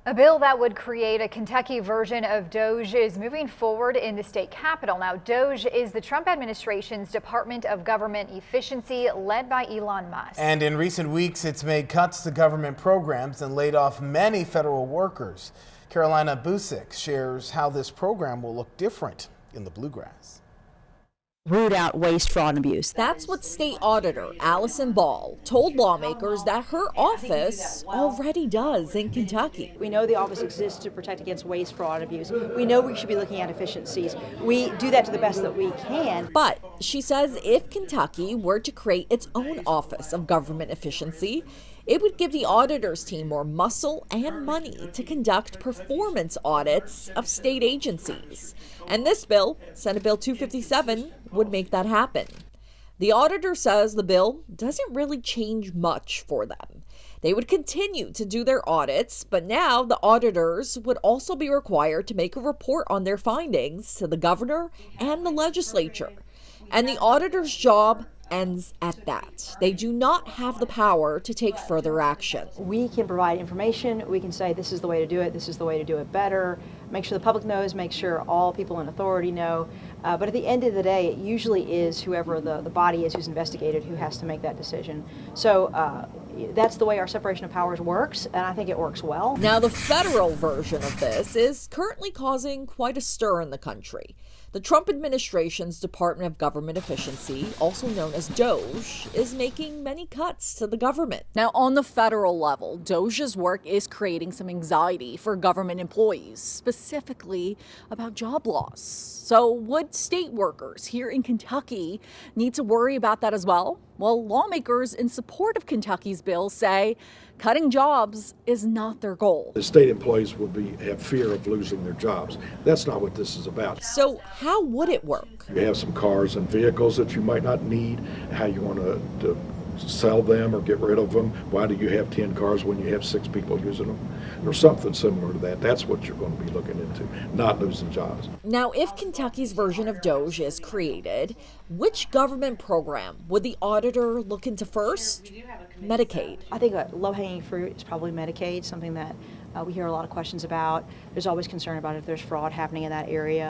A bill that would create a Kentucky version of DOGE is moving forward in the state capitol. Now, DOGE is the Trump administration's Department of Government Efficiency led by Elon Musk. And in recent weeks, it's made cuts to government programs and laid off many federal workers. Carolina Busick shares how this program will look different in the bluegrass. Root out waste, fraud, and abuse. That's what State Auditor Allison Ball told lawmakers that her office already does in Kentucky. We know the office exists to protect against waste, fraud, and abuse. We know we should be looking at efficiencies. We do that to the best that we can. But she says if Kentucky were to create its own Office of Government Efficiency, it would give the auditor's team more muscle and money to conduct performance audits of state agencies. And this bill, Senate Bill 257, would make that happen. The auditor says the bill doesn't really change much for them. They would continue to do their audits, but now the auditors would also be required to make a report on their findings to the governor and the legislature. And the auditor's job ends at that. They do not have the power to take further action. We can provide information. We can say this is the way to do it. This is the way to do it better. Make sure the public knows. Make sure all people in authority know. But at the end of the day, it usually is whoever the body is who's investigated who has to make that decision. So that's the way our separation of powers works, and I think it works well. Now, the federal version of this is currently causing quite a stir in the country. The Trump administration's Department of Government Efficiency, also known as DOGE, is making many cuts to the government. Now, on the federal level, DOGE's work is creating some anxiety for government employees, specifically about job loss. So would state workers here in Kentucky need to worry about that as well? Well, lawmakers in support of Kentucky's bill say cutting jobs is not their goal. The state employees will have fear of losing their jobs. That's not what this is about. So how would it work? You have some cars and vehicles that you might not need, how you want to sell them or get rid of them. Why do you have 10 cars when you have 6 people using them? Or something similar to that. That's what you're going to be looking into, not losing jobs. Now, if Kentucky's version of DOGE is created, which government program would the auditor look into first? Medicaid. I think a low-hanging fruit is probably Medicaid, something that we hear a lot of questions about. There's always concern about if there's fraud happening in that area.